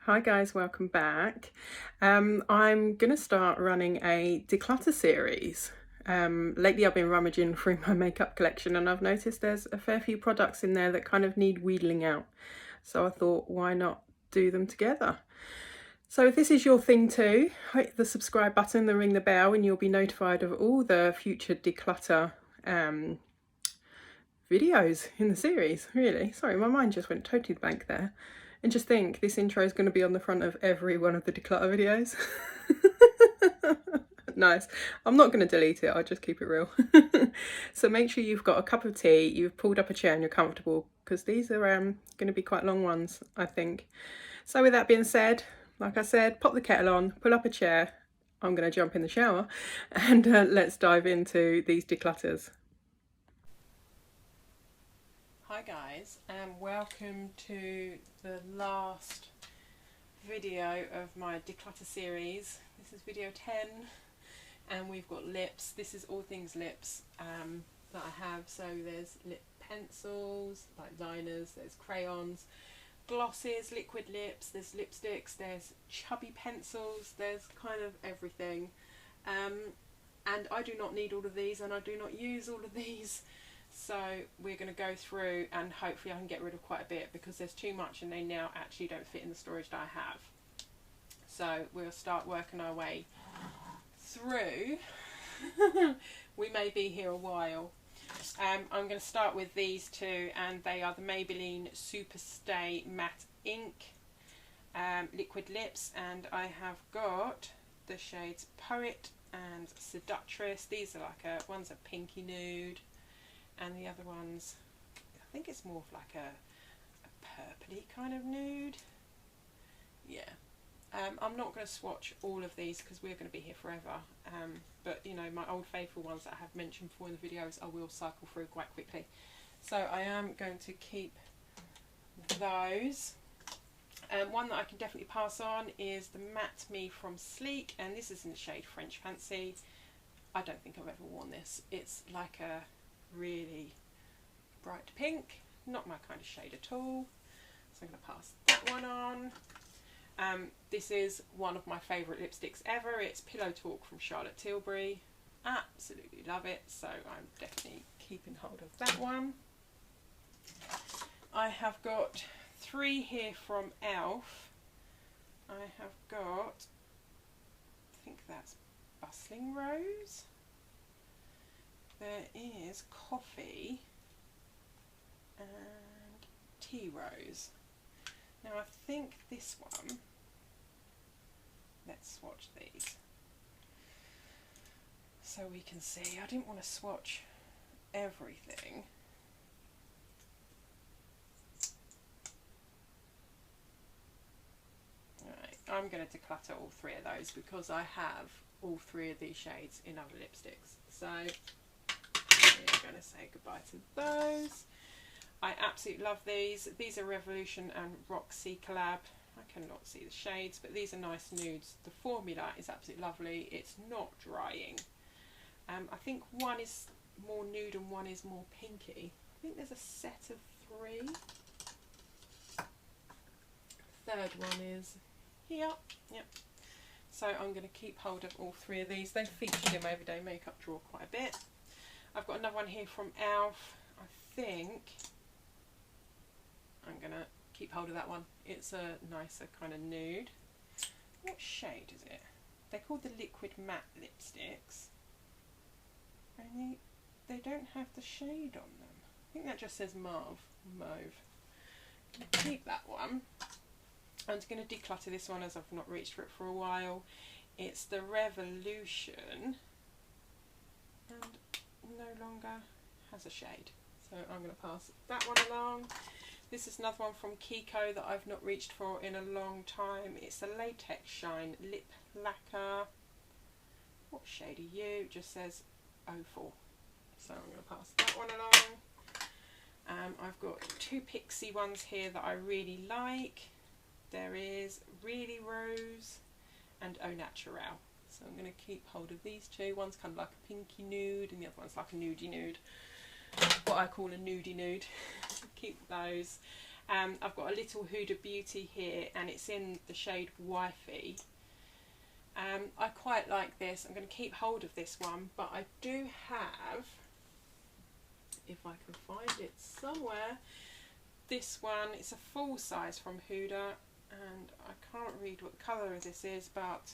Hi guys, welcome back. I'm going to start running a declutter series. Lately I've been rummaging through my makeup collection and I've noticed there's a fair few products in there that kind of need wheedling out. So I thought, why not do them together? So if this is your thing too, hit the subscribe button, then ring the bell and you'll be notified of all the future declutter videos in the series, really. Sorry, my mind just went totally blank there. And just think, this intro is going to be on the front of every one of the declutter videos. Nice. I'm not going to delete it, I'll just keep it real. So make sure you've got a cup of tea, you've pulled up a chair and you're comfortable, because these are going to be quite long ones, I think. So with that being said, like I said, pop the kettle on, pull up a chair, I'm going to jump in the shower, and let's dive into these declutters. Hi guys, and welcome to the last video of my declutter series. This is video 10 and we've got lips. This is all things lips that I have. So there's lip pencils, like liners, there's crayons, glosses, liquid lips, there's lipsticks, there's chubby pencils, there's kind of everything. And I do not need all of these and I do not use all of these. So we're going to go through and hopefully I can get rid of quite a bit because there's too much and they now actually don't fit in the storage that I have. So we'll start working our way through. We may be here a while. I'm going to start with these two, and they are the Maybelline Superstay Matte Ink liquid lips, and I have got the shades Poet and Seductress. These are like one's a pinky nude and the other one's, I think it's more of like a purpley kind of nude. Yeah. I'm not going to swatch all of these because we're going to be here forever. But you know, my old faithful ones that I have mentioned before in the videos, I will cycle through quite quickly. So I am going to keep those. One that I can definitely pass on is the Matte Me from Sleek, and this is in the shade French Fancy. I don't think I've ever worn this. It's like a really bright pink, not my kind of shade at all, so I'm going to pass that one on. This is one of my favourite lipsticks ever. It's Pillow Talk from Charlotte Tilbury. Absolutely love it, so I'm definitely keeping hold of that one. I have got three here from ELF. I have got, I think that's Bustling Rose. There is Coffee and Tea Rose. Now I think this one, let's swatch these so we can see. I didn't want to swatch everything. Alright, I'm going to declutter all three of those because I have all three of these shades in other lipsticks. So we're going to say goodbye to those. I absolutely love these. These are Revolution and Roxy collab. I cannot see the shades, but these are nice nudes. The formula is absolutely lovely. It's not drying. I think one is more nude and one is more pinky. I think there's a set of three. Third one is here. Yep. So I'm going to keep hold of all three of these. They've featured in my everyday makeup drawer quite a bit. I've got another one here from ELF. I think I'm going to keep hold of that one. It's a nicer kind of nude. What shade is it? They're called the Liquid Matte Lipsticks. Only they don't have the shade on them. I think that just says mauve. Keep that one. I'm just going to declutter this one as I've not reached for it for a while. It's the Revolution and no longer has a shade. So I'm going to pass that one along. This is another one from Kiko that I've not reached for in a long time. It's a Latex Shine Lip Lacquer. What shade are you? It just says 04. So I'm going to pass that one along. I've got two Pixie ones here that I really like. There is Really Rose and Au Naturel. So I'm going to keep hold of these two. One's kind of like a pinky nude and the other one's like a nudie nude. What I call a nudie nude. Keep those. I've got a little Huda Beauty here, and it's in the shade Wifey. I quite like this. I'm going to keep hold of this one, but I do have, if I can find it somewhere, this one. It's a full size from Huda, and I can't read what the colour of this is, but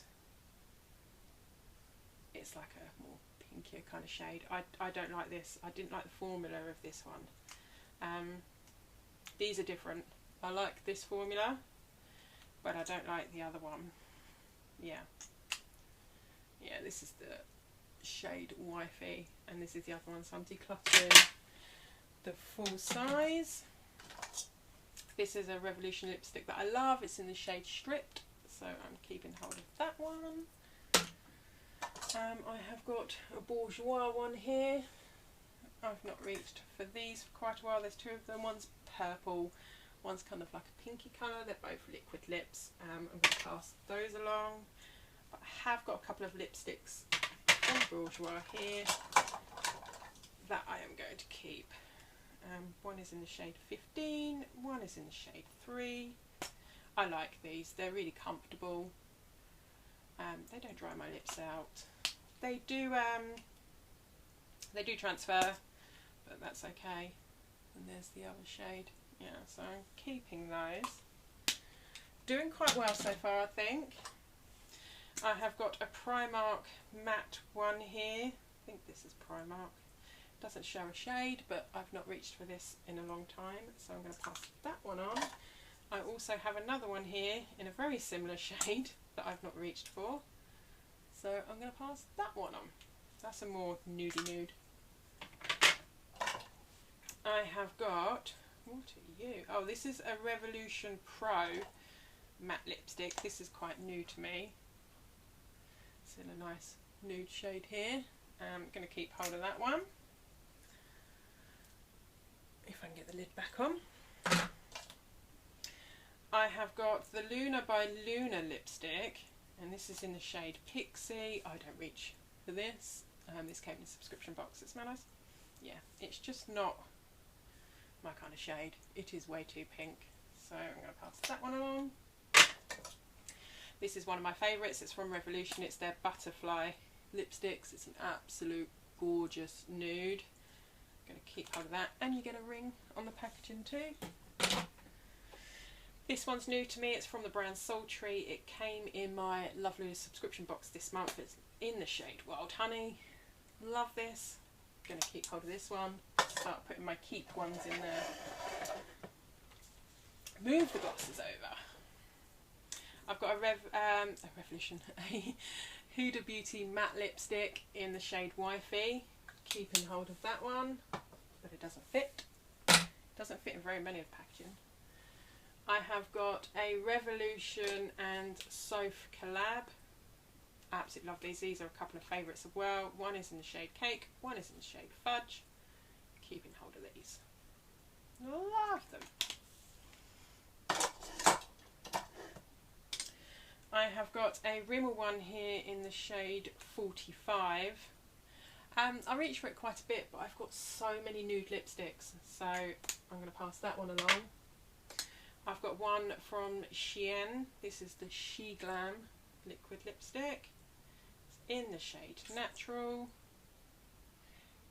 it's like a more pinkier kind of shade. I don't like this. I didn't like the formula of this one. These are different. I like this formula, but I don't like the other one. Yeah, this is the shade Wifey, and this is the other one, so I'm decluttering the full size. This is a Revolution lipstick that I love. It's in the shade Stripped, so I'm keeping hold of that one. I have got a Bourjois one here. I've not reached for these for quite a while. There's two of them. One's purple, one's kind of like a pinky colour. They're both liquid lips. I'm going to pass those along. But I have got a couple of lipsticks from Bourjois here that I am going to keep. One is in the shade 15, one is in the shade 3. I like these. They're really comfortable. They don't dry my lips out. They do transfer, but that's okay. And there's the other shade. Yeah, so I'm keeping those. Doing quite well so far, I think. I have got a Primark matte one here. I think this is Primark. Doesn't show a shade, but I've not reached for this in a long time, so I'm going to pass that one on. I also have another one here in a very similar shade that I've not reached for, so I'm going to pass that one on. That's a more nudie nude. I have got, what are you? Oh, this is a Revolution Pro matte lipstick. This is quite new to me. It's in a nice nude shade here. I'm going to keep hold of that one. If I can get the lid back on. I have got the Luna by Luna lipstick, and this is in the shade Pixie. I don't reach for this. This came in a subscription box. It smells nice. Yeah, it's just not my kind of shade. It is way too pink, so I'm going to pass that one along. This is one of my favourites. It's from Revolution. It's their Butterfly lipsticks. It's an absolute gorgeous nude. I'm going to keep hold of that, and you get a ring on the packaging too. This one's new to me. It's from the brand Sultry. It came in my lovely subscription box this month. It's in the shade Wild Honey. Love this. I'm going to keep hold of this one. Start putting my keep ones in there. Move the glosses over. I've got a Huda Beauty matte lipstick in the shade Wifey. Keeping hold of that one, but it doesn't fit. It doesn't fit in very many of the packaging. I have got a Revolution and Soph collab. Absolutely love these. These are a couple of favourites as well. One is in the shade Cake, one is in the shade Fudge. Keeping hold of these. Love them. I have got a Rimmel one here in the shade 45. I reach for it quite a bit, but I've got so many nude lipsticks, so I'm going to pass that one along. I've got one from Shein. This is the She Glam liquid lipstick. It's in the shade Natural.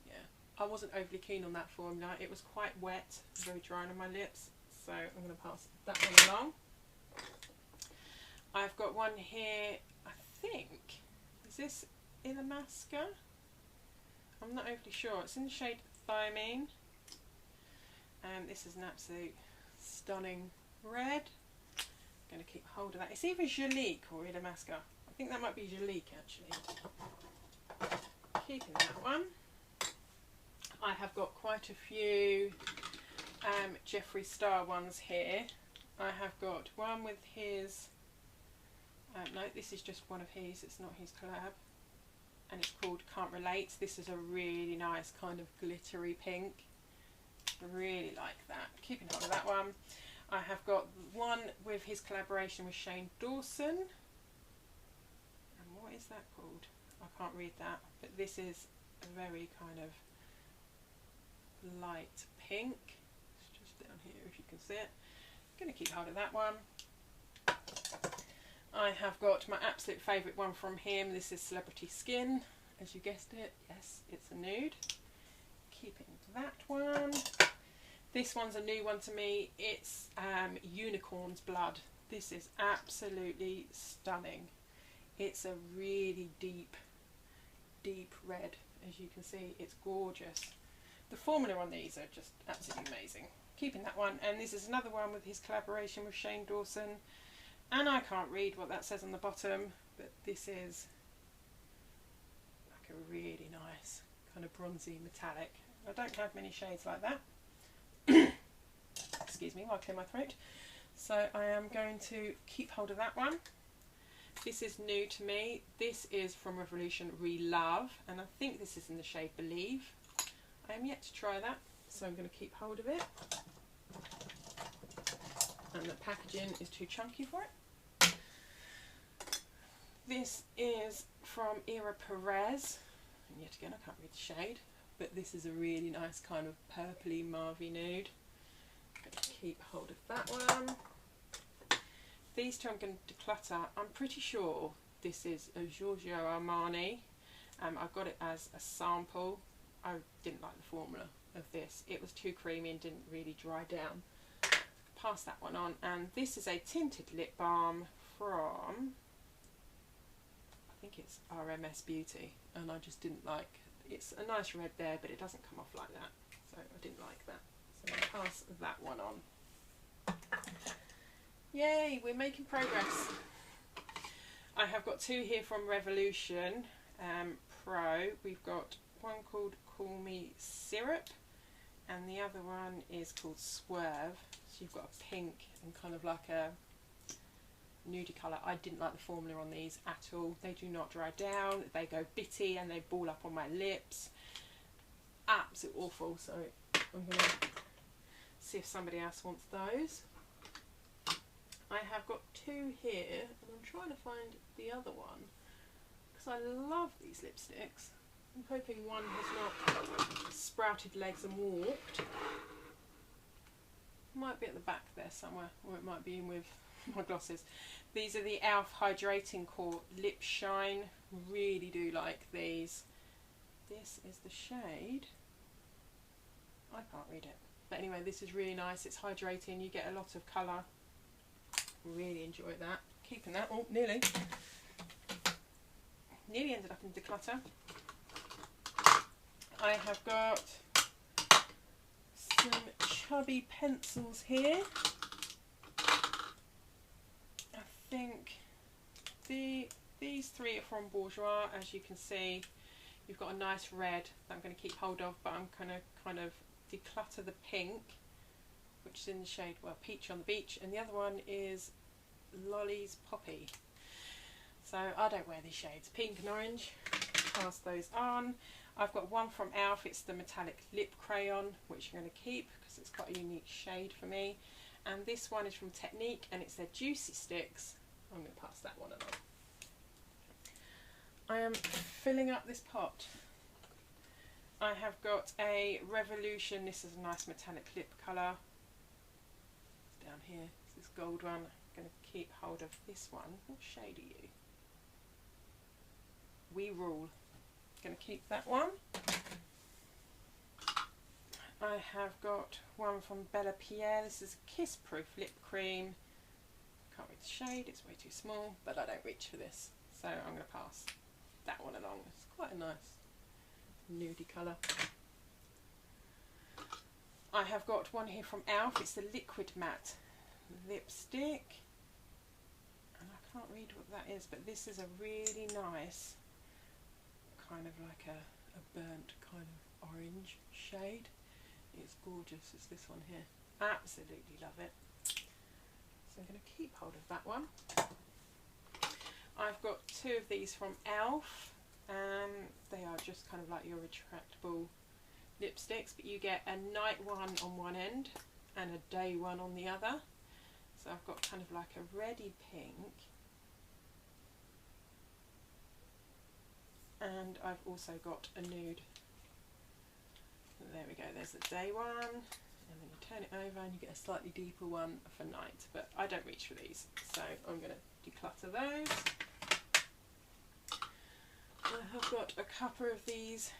Yeah, I wasn't overly keen on that formula. It was quite wet, very dry on my lips, so I'm going to pass that one along. I've got one here, I think, is this Illamasqua? I'm not overly sure. It's in the shade Thiamine. And this is an absolute stunning red. I'm going to keep hold of that. It's either Jalique or Illamasqua. I think that might be Jalique actually. Keeping that one. I have got quite a few Jeffree Star ones here. I have got one with his... no, this is just one of his. It's not his collab. And it's called Can't Relate. This is a really nice kind of glittery pink. I really like that. Keeping hold of that one. I have got one with his collaboration with Shane Dawson. And what is that called? I can't read that. But this is a very kind of light pink. It's just down here if you can see it. going to keep hold of that one. I have got my absolute favourite one from him. This is Celebrity Skin. As you guessed it, yes, it's a nude. Keeping that one. This one's a new one to me. It's Unicorn's Blood. This is absolutely stunning. It's a really deep red. As you can see, it's gorgeous. The formula on these are just absolutely amazing. Keeping that one. And this is another one with his collaboration with Shane Dawson. And I can't read what that says on the bottom, but this is like a really nice kind of bronzy metallic. I don't have many shades like that. Excuse me while I clear my throat. So I am going to keep hold of that one. This is new to me. This is from Revolution Relove, and I think this is in the shade Believe. I am yet to try that, so I'm going to keep hold of it. And the packaging is too chunky for it. This is from Era Perez, and yet again I can't read the shade, but this is a really nice kind of purpley mauvey nude. I'm going to keep hold of that one. These two I'm going to declutter. I'm pretty sure this is a Giorgio Armani. I got it as a sample. I didn't like the formula of this. It was too creamy and didn't really dry down. Pass that one on. And this is a tinted lip balm from, I think it's RMS Beauty, and I just didn't like, it's a nice red there, but it doesn't come off like that, so I didn't like that. So I'll pass that one on. Yay, we're making progress. I have got two here from Revolution Pro. We've got one called Call Me Syrup, and the other one is called Swerve. So you've got a pink and kind of like a nudie colour. I didn't like the formula on these at all. They do not dry down, they go bitty and they ball up on my lips. Absolutely awful. So I'm going to see if somebody else wants those. I have got two here, and I'm trying to find the other one because I love these lipsticks. I'm hoping one has not sprouted legs and walked. Might be at the back there somewhere, or it might be in with my glosses. These are the e.l.f. Hydrating Core Lip Shine. Really do like these. This is the shade. I can't read it. But anyway, this is really nice. It's hydrating. You get a lot of colour. Really enjoy that. Keeping that. Oh, nearly ended up in declutter. I have got some chubby pencils here. I think these three are from Bourjois. As you can see, you've got a nice red that I'm going to keep hold of, but I'm going to kind of declutter the pink, which is in the shade, well, Peach on the Beach, and the other one is Lollies Poppy. So I don't wear these shades, pink and orange. Pass those on. I've got one from e.l.f. It's the metallic lip crayon, which I'm going to keep because it's quite a unique shade for me. And this one is from Technique, and it's their Juicy Sticks. I'm going to pass that one along. I am filling up this pot. I have got a Revolution. This is a nice metallic lip colour. It's down here. It's this gold one. I'm going to keep hold of this one. What shade are you? We Rule. Going to keep that one. I have got one from Bella Pierre. This is Kiss Proof Lip Cream. Can't read the shade, it's way too small, but I don't reach for this, so I'm going to pass that one along. It's quite a nice nudie colour. I have got one here from e.l.f. It's the Liquid Matte Lipstick, and I can't read what that is, but this is a really nice kind of like a burnt kind of orange shade. It's gorgeous. It's this one here. Absolutely love it. So I'm going to keep hold of that one. I've got two of these from e.l.f. They are just kind of like your retractable lipsticks, but you get a night one on one end and a day one on the other. So I've got kind of like a reddy pink, and I've also got a nude. There we go, there's the day one, and then you turn it over and you get a slightly deeper one for night, but I don't reach for these, so I'm going to declutter those. I have got a couple of these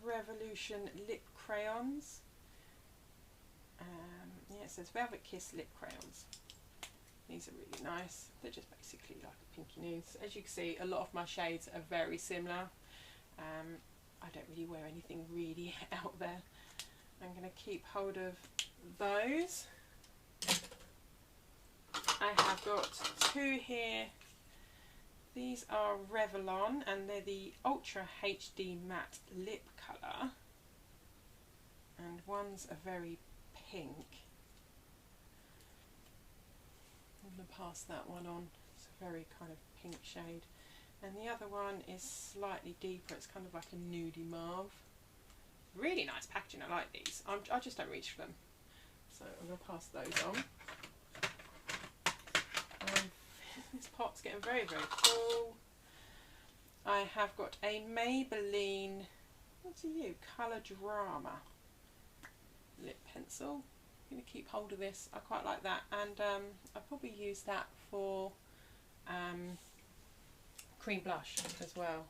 Revolution Lip Crayons. Yeah, it says Velvet Kiss Lip Crayons. These are really nice. They're just basically like a pinky nude. As you can see, a lot of my shades are very similar. I don't really wear anything really out there. I'm going to keep hold of those. I have got two here. These are Revlon and they're the Ultra HD Matte Lip Colour. And one's a very pink. I'm going to pass that one on. It's a very kind of pink shade. And the other one is slightly deeper. It's kind of like a nudie mauve. Really nice packaging. I like these. I just don't reach for them. So I'm going to pass those on. This pot's getting very, very full. I have got a Maybelline, what's you? Colour Drama lip pencil. I'm going to keep hold of this. I quite like that, and I'll probably use that for cream blush as well.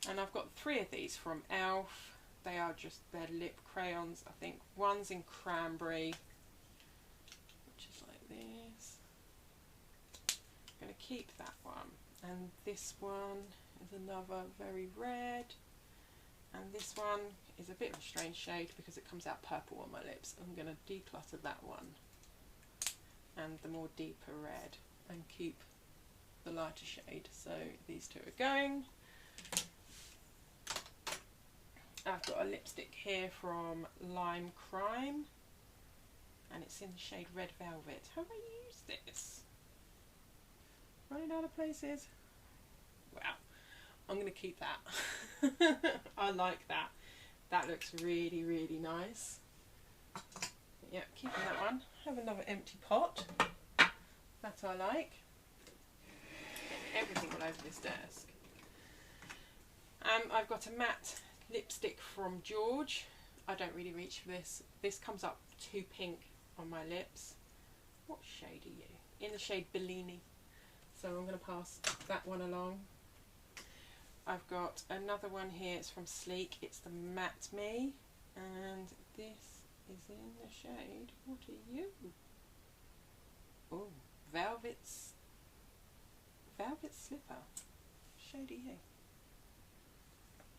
And I've got three of these from ELF. They are just their lip crayons. I think one's in cranberry, which is like this. I'm going to keep that one, and this one is another very red, and this one is a bit of a strange shade because it comes out purple on my lips. I'm going to declutter that one and the more deeper red and keep the lighter shade. So these two are going. I've got a lipstick here from Lime Crime and it's in the shade Red Velvet. Have I used this? Running out of places. Wow, I'm going to keep that. I like that. That looks really, really nice. Yeah, keeping that one. Have another empty pot. That I like. Everything all over this desk. I've got a matte lipstick from George. I don't really reach for this. This comes up too pink on my lips. What shade are you? In the shade Bellini. So I'm going to pass that one along. I've got another one here. It's from Sleek. It's the Matte Me. And this is in the shade. What are you? Oh, Velvet Slipper. Shade are you?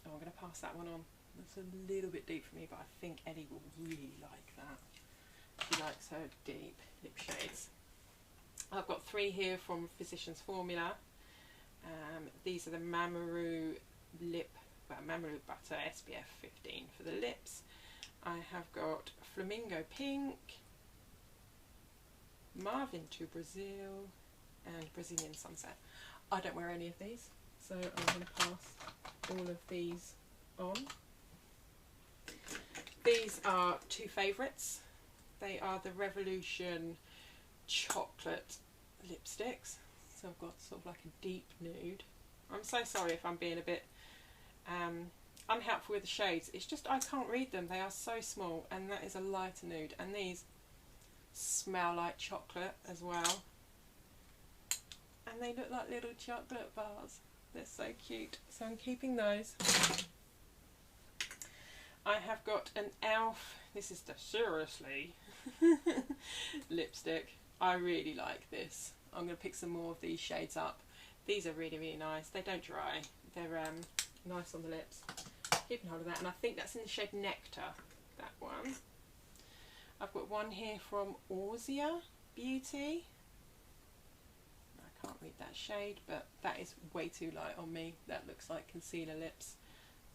Oh, I'm going to pass that one on. That's a little bit deep for me, but I think Ellie will really like that. She likes her deep lip shades. I've got three here from Physicians Formula. These are the Mamoru Mamoru Butter SPF 15 for the lips. I have got Flamingo Pink, Marvin to Brazil, and Brazilian Sunset. I don't wear any of these, so I'm going to pass all of these on. These are two favourites. They are the Revolution chocolate lipsticks. So I've got sort of like a deep nude. I'm so sorry if I'm being a bit unhelpful with the shades. It's just I can't read them. They are so small, and that is a lighter nude. And these smell like chocolate as well. And they look like little chocolate bars. They're so cute. So I'm keeping those. I have got an ELF. This is the Seriously lipstick. I really like this. I'm going to pick some more of these shades up. These are really, really nice. They don't dry. They're nice on the lips. Keeping hold of that. And I think that's in the shade Nectar, that one. I've got one here from Orsia Beauty. I can't read that shade, but that is way too light on me. That looks like concealer lips.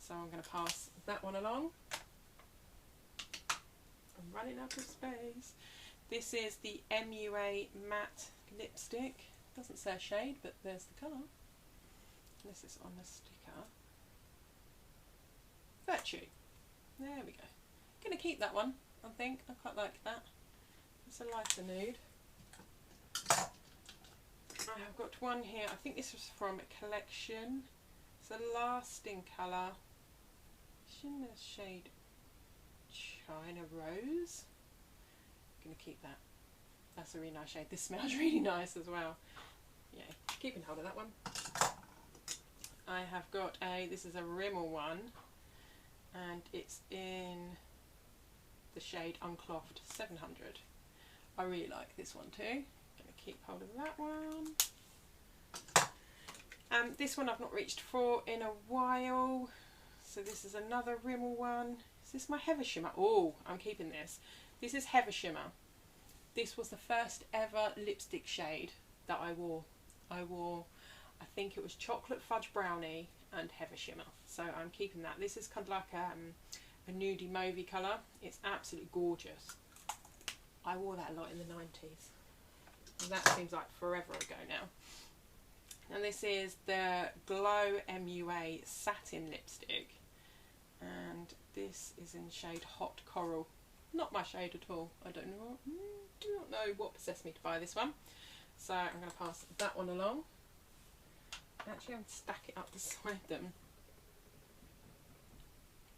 So I'm going to pass that one along. I'm running out of space. This is the MUA Matte Lipstick. Doesn't say a shade, but there's the colour. This is on the sticker. Virtue. There we go. Going to keep that one, I think. I quite like that. It's a lighter nude. I have got one here. I think this was from a collection. It's a lasting colour. It's in the shade China Rose. I'm going to keep that. That's a really nice shade. This smells really nice as well. Yeah, keeping hold of that one. I have got this is a Rimmel one, and it's in the shade Unclogged 700. I really like this one too. I'm going to keep hold of that one. This one I've not reached for in a while. So this is another Rimmel one. Is this my Heather Shimmer? Oh, I'm keeping this. This is Heather Shimmer. This was the first ever lipstick shade that I wore. I think it was Chocolate Fudge Brownie and Heather Shimmer. So I'm keeping that. This is kind of like a nudie mauvey colour. It's absolutely gorgeous. I wore that a lot in the 90s. And that seems like forever ago now. And this is the Glow MUA Satin Lipstick. And this is in the shade Hot Coral. Not my shade at all. I do not know what possessed me to buy this one. So I'm going to pass that one along. Actually, I'm going to stack it up beside them.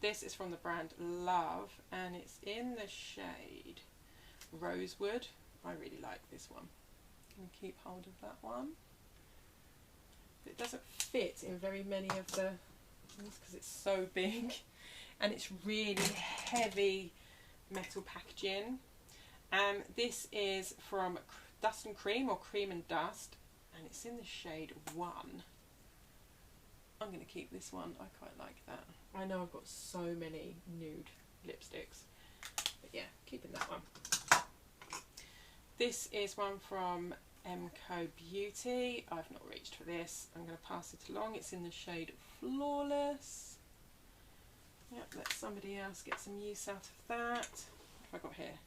This is from the brand Love, and it's in the shade Rosewood. I really like this one. I'm going to keep hold of that one. It doesn't fit in very many of the things because it's so big, and it's really heavy metal packaging. This is from Dust and Cream, or Cream and Dust, and it's in the shade 1. I'm going to keep this one. I quite like that. I know I've got so many nude lipsticks, but yeah, keeping that one. This is one from MCO Beauty. I've not reached for this. I'm going to pass it along. It's in the shade Flawless. Yep, let somebody else get some use out of that. What have I got here?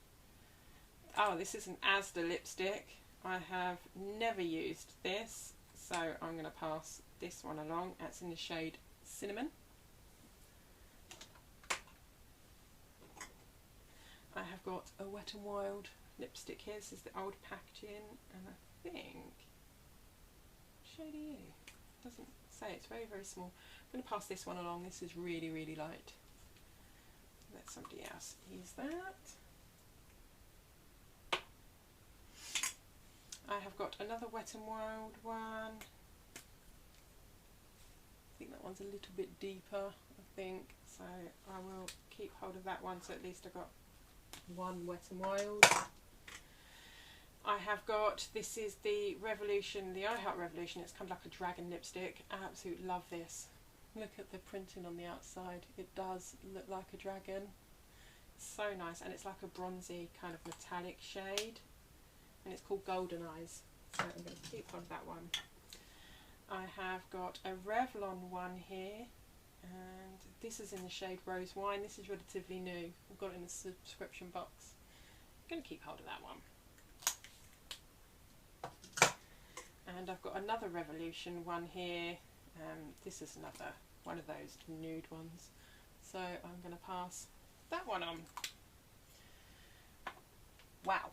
Oh, this is an Asda lipstick. I have never used this, so I'm going to pass this one along. It's in the shade Cinnamon. I have got a Wet n Wild lipstick here. This is the old packaging, and I think, what shade are you? Doesn't say. It's very, very small. I'm going to pass this one along. This is really, really light. Let somebody else use that. I have got another Wet n Wild one. I think that one's a little bit deeper, I think, so I will keep hold of that one, so at least I've got one Wet n Wild. I have got, this is the Revolution, the I Heart Revolution. It's kind of like a dragon lipstick. I absolutely love this. Look at the printing on the outside. It does look like a dragon. It's so nice, and it's like a bronzy kind of metallic shade, and it's called Golden Eyes. So I'm going to keep hold of that one. I have got a Revlon one here, and this is in the shade Rose Wine. This is relatively new. I've got it in the subscription box. I'm going to keep hold of that one. And I've got another Revolution one here. This is another one of those nude ones. So I'm going to pass that one on. Wow.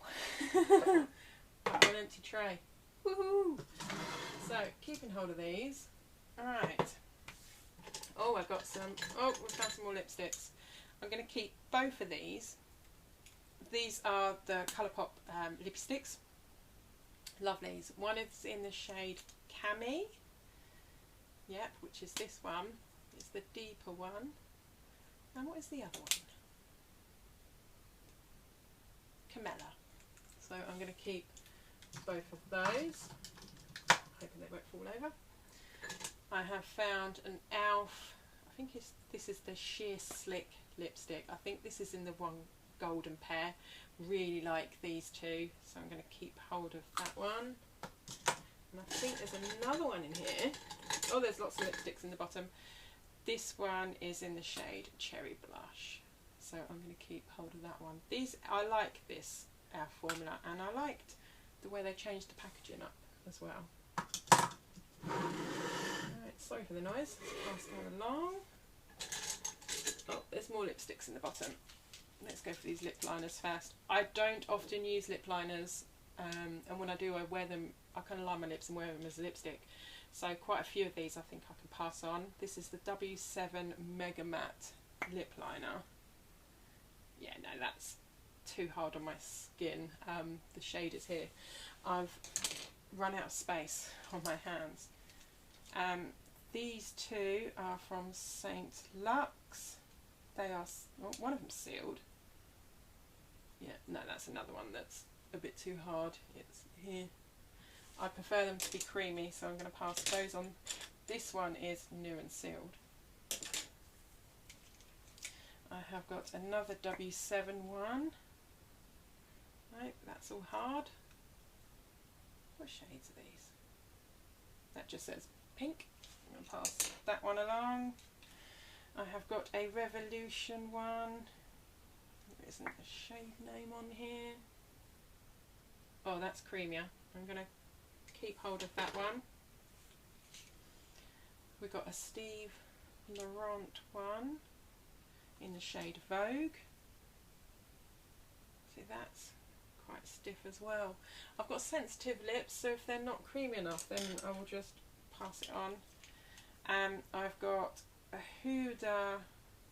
Got an empty tray. Woohoo! So, keeping hold of these. Alright. Oh, I've got some. Oh, we've found some more lipsticks. I'm going to keep both of these. These are the Colourpop lipsticks. Lovelies. One is in the shade Cami. Yep, which is this one. It's the deeper one. And what is the other one? Camella. So I'm going to keep both of those. Hoping they won't fall over. I have found an e.l.f. I think this is the Sheer Slick lipstick. I think this is in the one golden pair. Really like these two, so I'm going to keep hold of that one. And I think there's another one in here. Oh, there's lots of lipsticks in the bottom. This one is in the shade Cherry Blush, so I'm going to keep hold of that one. These, I like this e.l.f. formula, and I liked the way they changed the packaging up as well. Alright, sorry for the noise. Pass that along. Oh, there's more lipsticks in the bottom. Let's go for these lip liners first. I don't often use lip liners, and when I do, I wear them. I kind of line my lips and wear them as a lipstick. So quite a few of these I think I can pass on. This is the W7 Mega Matte Lip Liner. Yeah, no, that's too hard on my skin. The shade is here. I've run out of space on my hands. These two are from Saint Lux. They are, well, one of them's sealed. Yeah, no, that's another one that's a bit too hard. It's here. I prefer them to be creamy, so I'm going to pass those on. This one is new and sealed. I have got another W7 one. Nope, that's all hard. What shades are these? That just says pink. I'm going to pass that one along. I have got a Revolution one. There isn't a shade name on here. Oh, that's creamier. I'm going to keep hold of that one. We've got a Steve Laurent one in the shade Vogue. See, that's quite stiff as well. I've got sensitive lips, so if they're not creamy enough, then I will just pass it on. I've got a Huda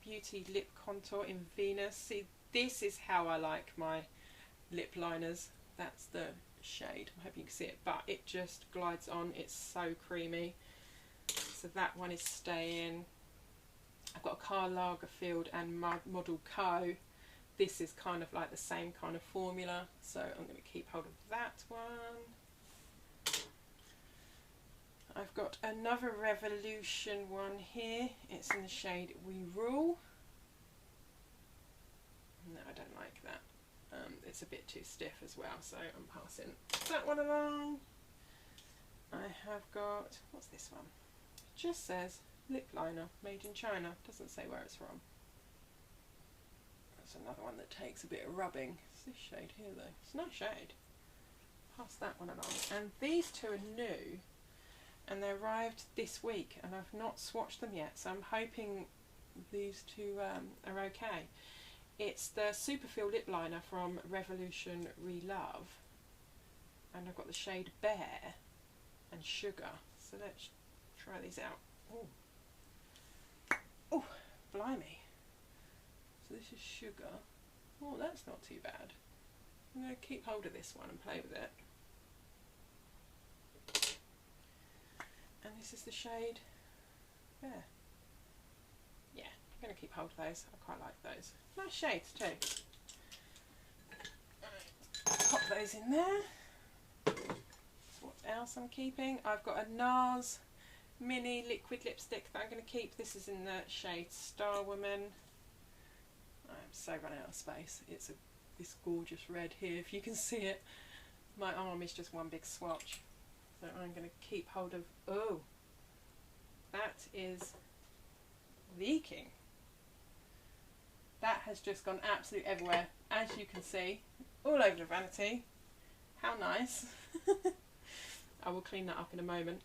Beauty Lip Contour in Venus. See, this is how I like my lip liners. That's the shade. I hope you can see it, but it just glides on. It's so creamy. So that one is staying. I've got a Karl Lagerfeld and Model Co. This is kind of like the same kind of formula, so I'm going to keep hold of that one. I've got another Revolution one here. It's in the shade We Rule. No, I don't like that. It's a bit too stiff as well, so I'm passing that one along. I have got, what's this one? It just says lip liner made in China. Doesn't say where it's from. That's another one that takes a bit of rubbing. It's this shade here though. It's a nice shade. Pass that one along. And these two are new, and they arrived this week, and I've not swatched them yet, so I'm hoping these two are okay. It's the Superfeel lip liner from Revolution Relove, and I've got the shade Bear and Sugar. So let's try these out. Oh, blimey. So this is Sugar. Oh, that's not too bad. I'm going to keep hold of this one and play with it. And this is the shade Bear. Yeah, I'm going to keep hold of those. I quite like those. Nice shades too. Pop those in there. So what else I'm keeping? I've got a Nars mini liquid lipstick that I'm going to keep. This is in the shade Star Woman. I'm so running out of space. It's this gorgeous red here, if you can see it. My arm is just one big swatch. So I'm going to keep hold of, oh, that is leaking. That has just gone absolutely everywhere, as you can see, all over the vanity. How nice. I will clean that up in a moment.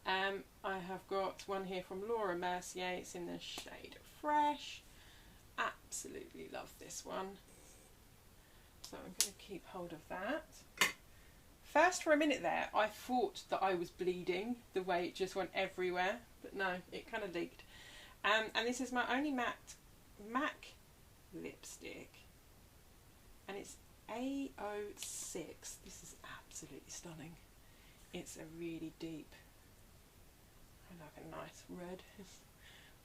I have got one here from Laura Mercier. It's in the shade Fresh. Absolutely love this one. So I'm going to keep hold of that. First, for a minute there, I thought that I was bleeding the way it just went everywhere, but no, it kind of leaked. And this is my only MAC lipstick, and it's A06. This is absolutely stunning. It's a really deep, I like a nice red.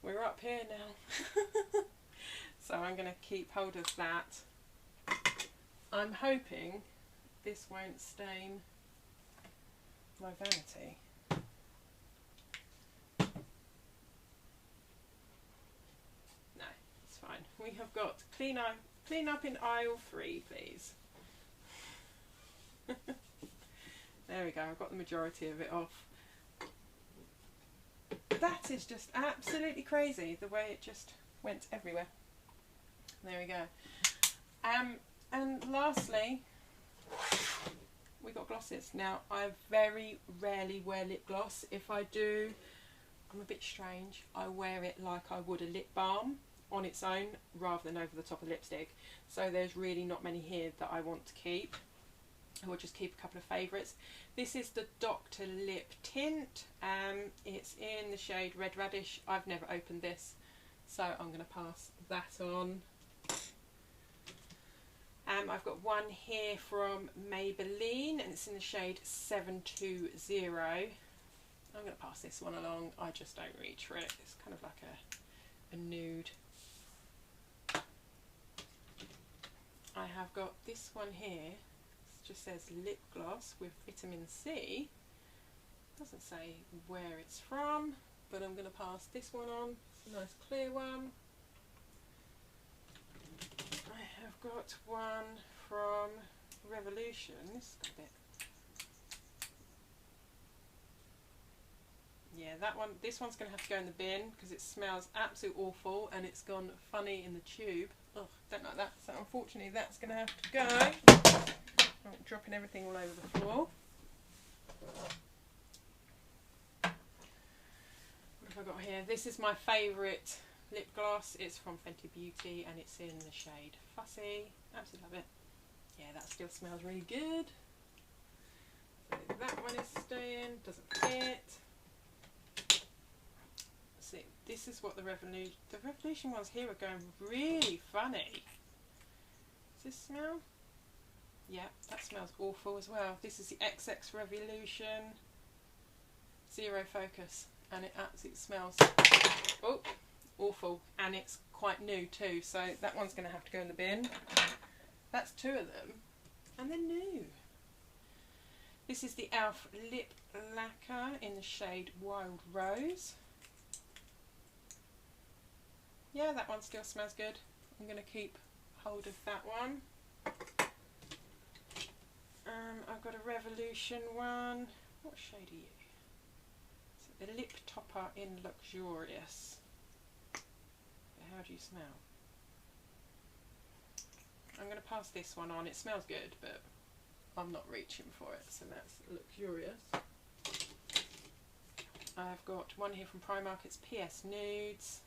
We're up here now. So I'm going to keep hold of that. I'm hoping this won't stain my vanity. No, it's fine. We have got clean up in aisle 3, please. There we go, I've got the majority of it off. That is just absolutely crazy, the way it just went everywhere. There we go. And lastly, we got glosses. Now, I very rarely wear lip gloss. If I do, I'm a bit strange. I wear it like I would a lip balm on its own rather than over the top of lipstick. So there's really not many here that I want to keep. I will just keep a couple of favourites. This is the Dr. Lip Tint. It's in the shade Red Radish. I've never opened this, so I'm going to pass that on. I've got one here from Maybelline and it's in the shade 720. I'm going to pass this one along, I just don't reach for it. It's kind of like a nude. I have got this one here, it just says lip gloss with vitamin C. Doesn't say where it's from, but I'm going to pass this one on. It's a nice clear one. I have got one from Revolution. This got a bit. Yeah, that one. This one's going to have to go in the bin because it smells absolutely awful and it's gone funny in the tube. Ugh, don't like that. So unfortunately, that's going to have to go. Oh, dropping everything all over the floor. What have I got here? This is my favourite lip gloss. It's from Fenty Beauty and it's in the shade Fussy. Absolutely love it. Yeah, that still smells really good. So that one is staying, doesn't fit. See, this is what the Revolution ones here are going really funny. Does this smell? Yeah, that smells awful as well. This is the XX Revolution Zero Focus and it absolutely smells awful, and it's quite new too, so that one's going to have to go in the bin. That's two of them and they're new. This is the e.l.f. Lip Lacquer in the shade Wild Rose. Yeah, that one still smells good. I'm going to keep hold of that one. I've got a Revolution one. What shade are you? It's a lip topper in Luxurious. How do you smell? I'm going to pass this one on. It smells good, but I'm not reaching for it, so that's Luxurious. I've got one here from Primark. It's PS Nudes.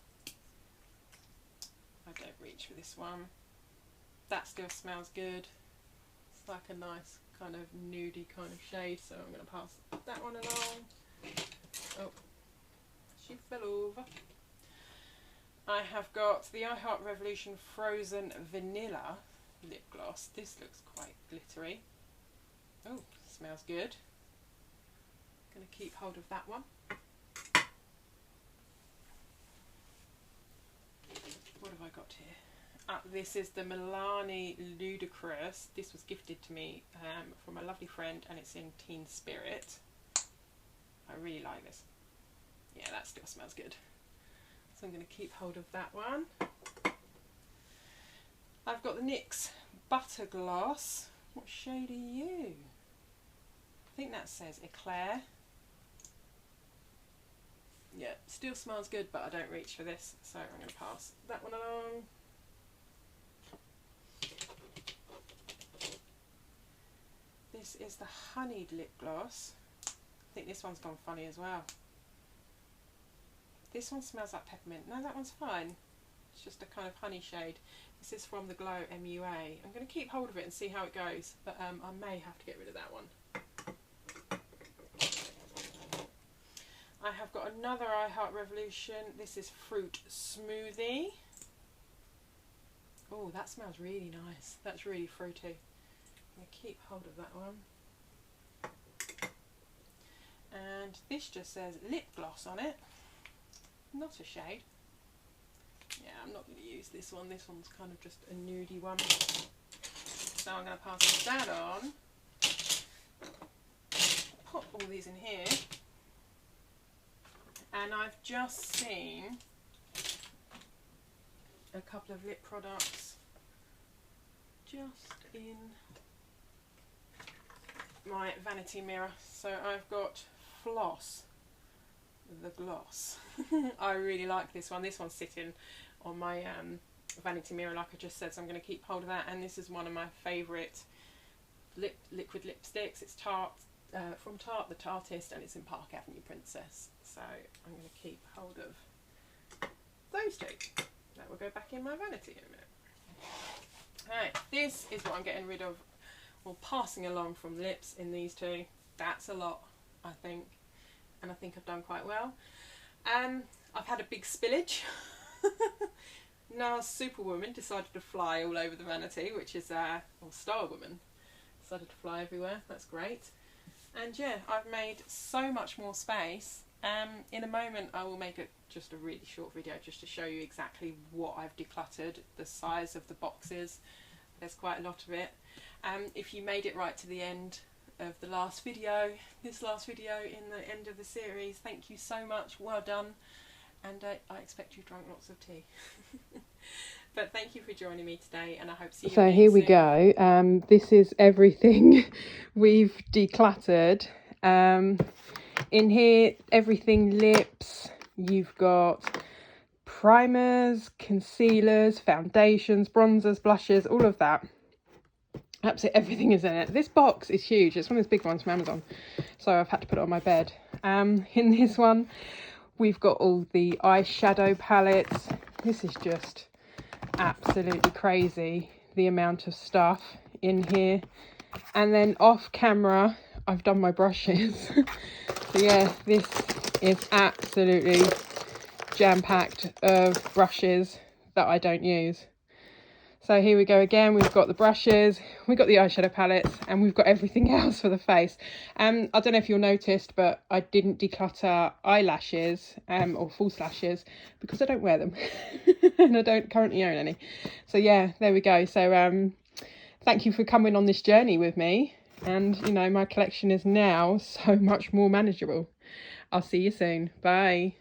I don't reach for this one. That still smells good. It's like a nice kind of nudie kind of shade, so I'm going to pass that one along. Oh, she fell over. I have got the I Heart Revolution Frozen Vanilla lip gloss. This looks quite glittery. Oh, smells good. Going to keep hold of that one. What have I got here? This is the Milani Ludicrous. This was gifted to me from a lovely friend and it's in Teen Spirit. I really like this. Yeah, that still smells good. So I'm going to keep hold of that one. I've got the NYX Butter Gloss. What shade are you? I think that says Eclair. Yeah, still smells good, but I don't reach for this, so I'm going to pass that one along. This is the Honeyed Lip Gloss. I think this one's gone funny as well. This one smells like peppermint. No, that one's fine. It's just a kind of honey shade. This is from the Glow MUA. I'm going to keep hold of it and see how it goes, but I may have to get rid of that one. I have got another I Heart Revolution. This is Fruit Smoothie. Oh, that smells really nice. That's really fruity. I'm going to keep hold of that one. And this just says lip gloss on it. Not a shade. Yeah, I'm not going to use this one. This one's kind of just a nudie one. So I'm going to pass that on. Put all these in here. And I've just seen a couple of lip products just in my vanity mirror. So I've got Floss the Gloss. I really like this one. This one's sitting on my vanity mirror like I just said, so I'm going to keep hold of that. And this is one of my favourite liquid lipsticks. It's Tarte, from Tarte the Tartist, and it's in Park Avenue Princess. So I'm going to keep hold of those two. That will go back in my vanity in a minute. Alright, this is what I'm getting rid of, or passing along from lips in these two. That's a lot, I think, and I think I've done quite well. I've had a big spillage. Nars Superwoman decided to fly all over the vanity, which is, or Star Woman decided to fly everywhere. That's great. And yeah, I've made so much more space. In a moment I will make just a really short video just to show you exactly what I've decluttered, the size of the boxes. There's quite a lot of it. If you made it right to the end of the last video, this last video in the end of the series, thank you so much, well done, and I expect you've drunk lots of tea. But thank you for joining me today, and I hope to see you So again here we soon. go. This is everything we've decluttered. In here, everything lips. You've got primers, concealers, foundations, bronzers, blushes, all of that. Absolutely everything is in it. This box is huge. It's one of those big ones from Amazon, so I've had to put it on my bed. In this one, we've got all the eyeshadow palettes. This is just absolutely crazy, the amount of stuff in here. And then off camera, I've done my brushes. So yeah, this is absolutely jam-packed of brushes that I don't use. So here we go again. We've got the brushes, we've got the eyeshadow palettes, and we've got everything else for the face. I don't know if you'll noticed, but I didn't declutter eyelashes or false lashes because I don't wear them and I don't currently own any. So yeah, there we go. So thank you for coming on this journey with me, and you know, my collection is now so much more manageable. I'll see you soon. Bye.